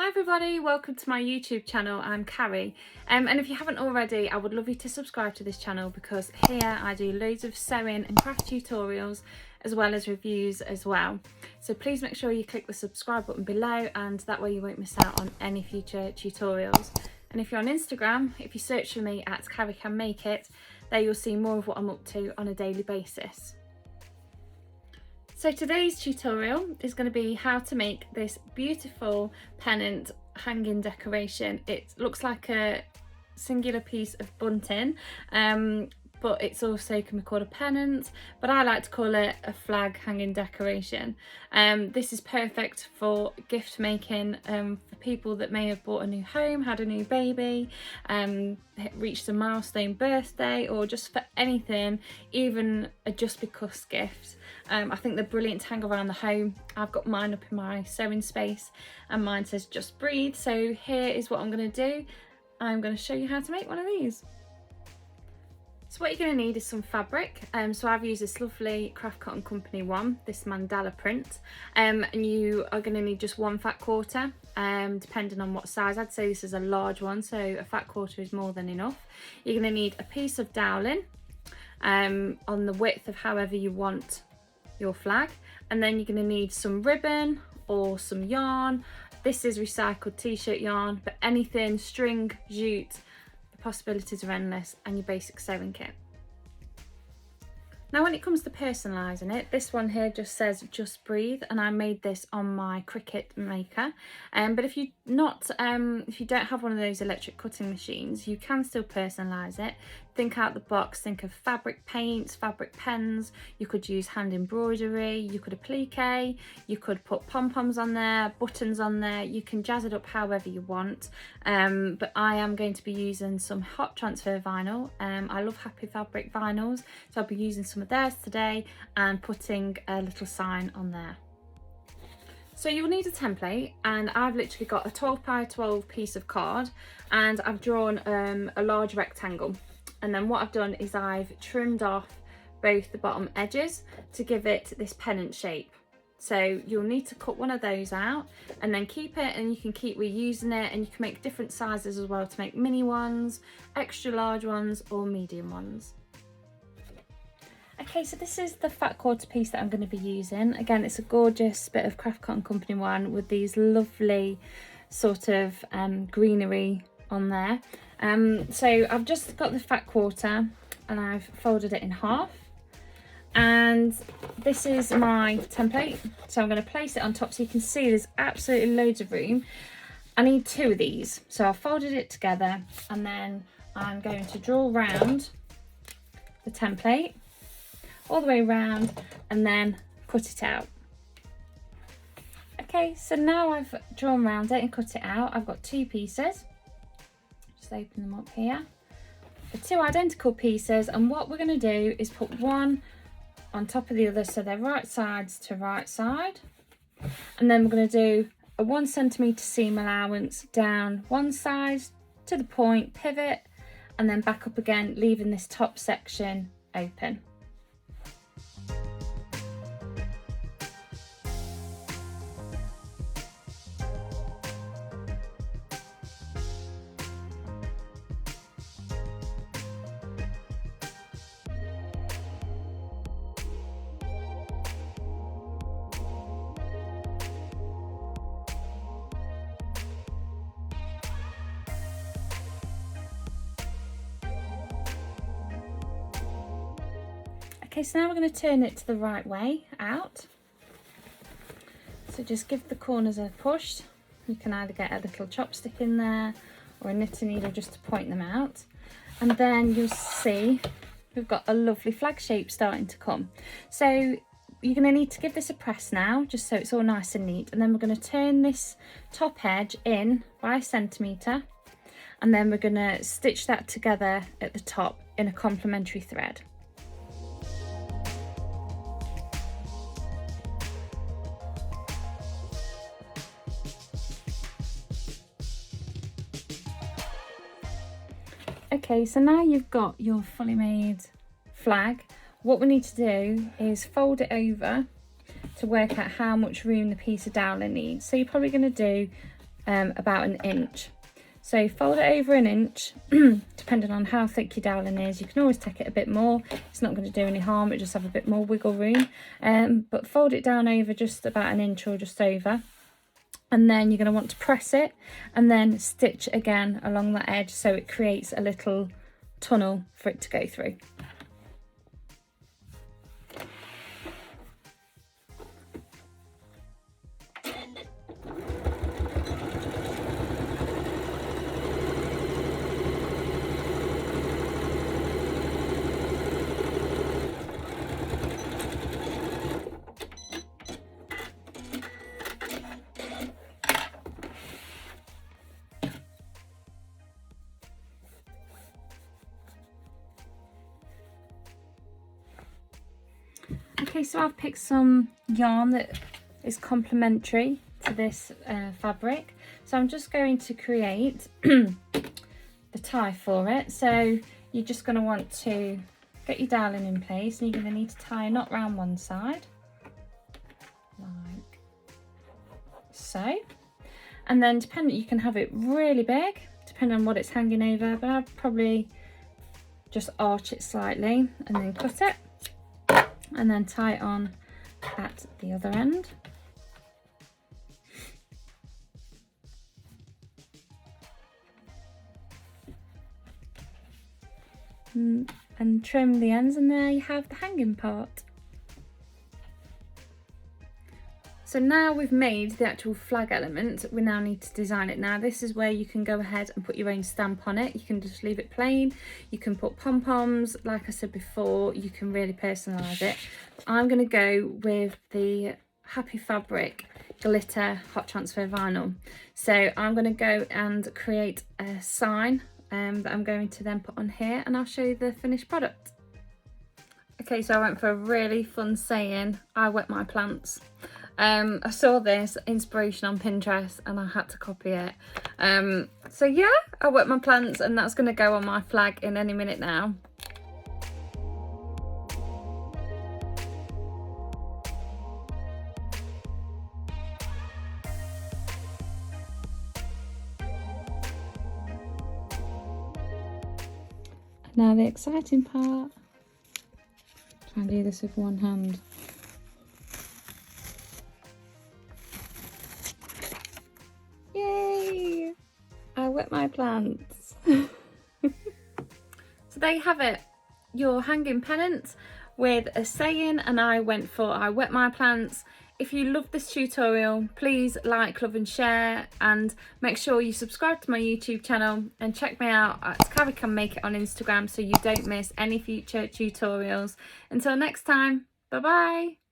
Hi everybody, welcome to my YouTube channel. I'm Carrie, and if you haven't already, I would love you to subscribe to this channel because here I do loads of sewing and craft tutorials as well as reviews as well. So please make sure you click the subscribe button below, and that way you won't miss out on any future tutorials. And if you're on Instagram, if you search for me at Carrie Can Make It, there you'll see more of what I'm up to on a daily basis. So today's tutorial is going to be how to make this beautiful pennant hanging decoration. It looks like a singular piece of bunting, but it's also can be called a pennant, but I like to call it a flag hanging decoration. This is perfect for gift making, for people that may have bought a new home, had a new baby, reached a milestone birthday, or just for anything, even a just because gift. I think they're brilliant to hang around the home. I've got mine up in my sewing space and mine says just breathe. So here is what I'm going to do. I'm going to show you how to make one of these. So what you're going to need is some fabric. So I've used this lovely Craft Cotton Company one, this mandala print, and you are going to need just one fat quarter, depending on what size. I'd say this is a large one, so a fat quarter is more than enough. You're going to need a piece of doweling on the width of however you want your flag, and then you're going to need some ribbon or some yarn. This is recycled t-shirt yarn, but anything, string, jute, the possibilities are endless, and your basic sewing kit. Now when it comes to personalising it, this one here just says just breathe, and I made this on my Cricut maker. But if you don't have one of those electric cutting machines, you can still personalise it. Think out the box, think of fabric paints, fabric pens. You could use hand embroidery, you could applique, you could put pom-poms on there, buttons on there. You can jazz it up however you want. But I am going to be using some hot transfer vinyl. I love Happy Fabric vinyls, so I'll be using some of theirs today and putting a little sign on there. So you'll need a template, and I've literally got a 12 by 12 piece of card, and I've drawn a large rectangle. And then what I've done is I've trimmed off both the bottom edges to give it this pennant shape. So you'll need to cut one of those out and then keep it, and you can keep reusing it, and you can make different sizes as well to make mini ones, extra large ones, or medium ones. Okay, so this is the fat quarter piece that I'm going to be using. Again, it's a gorgeous bit of Craft Cotton Company one with these lovely sort of greenery on there. So I've just got the fat quarter and I've folded it in half, and this is my template. So I'm going to place it on top so you can see there's absolutely loads of room. I need two of these, so I've folded it together, and then I'm going to draw round the template all the way around and then cut it out. Okay, so now I've drawn around it and cut it out, I've got two pieces. Just open them up here. The two identical pieces, and what we're going to do is put one on top of the other so they're right sides to right side, and then we're going to do a 1 centimetre seam allowance down one side to the point, pivot, and then back up again, leaving this top section open. Okay, so now we're going to turn it to the right way out. So just give the corners a push. You can either get a little chopstick in there or a knitting needle just to point them out. And then you'll see we've got a lovely flag shape starting to come. So you're going to need to give this a press now, just so it's all nice and neat. And then we're going to turn this top edge in by 1 centimetre. And then we're going to stitch that together at the top in a complementary thread. Okay, so now you've got your fully made flag. What we need to do is fold it over to work out how much room the piece of doweling needs. So you're probably going to do about an inch. So fold it over an inch, depending on how thick your doweling is. You can always take it a bit more. It's not going to do any harm, it just have a bit more wiggle room. But fold it down over just about an inch or just over. And then you're going to want to press it and then stitch again along that edge so it creates a little tunnel for it to go through. Okay, so I've picked some yarn that is complementary to this fabric. So I'm just going to create the tie for it. So you're just going to want to get your doweling in place, and you're going to need to tie a knot round one side, like so. And then you can have it really big, depending on what it's hanging over, but I'd probably just arch it slightly and then cut it. And then tie it on at the other end. And trim the ends, and there you have the hanging part. So now we've made the actual flag element, we now need to design it. Now this is where you can go ahead and put your own stamp on it. You can just leave it plain, you can put pom-poms, like I said before, you can really personalise it. I'm going to go with the Happy Fabric glitter hot transfer vinyl. So I'm going to go and create a sign that I'm going to then put on here, and I'll show you the finished product. Okay, so I went for a really fun saying, I wet my plants. I saw this inspiration on Pinterest and I had to copy it. So yeah, I wet my plants, and that's going to go on my flag in any minute now. Now the exciting part, try and do this with one hand. Yay! I wet my plants. So there you have it, your hanging pennant with a saying, and I went for I wet my plants. If you love this tutorial, please like, love and share, and make sure you subscribe to my YouTube channel and check me out at Carrie Can Make It on Instagram so you don't miss any future tutorials. Until next time, bye bye.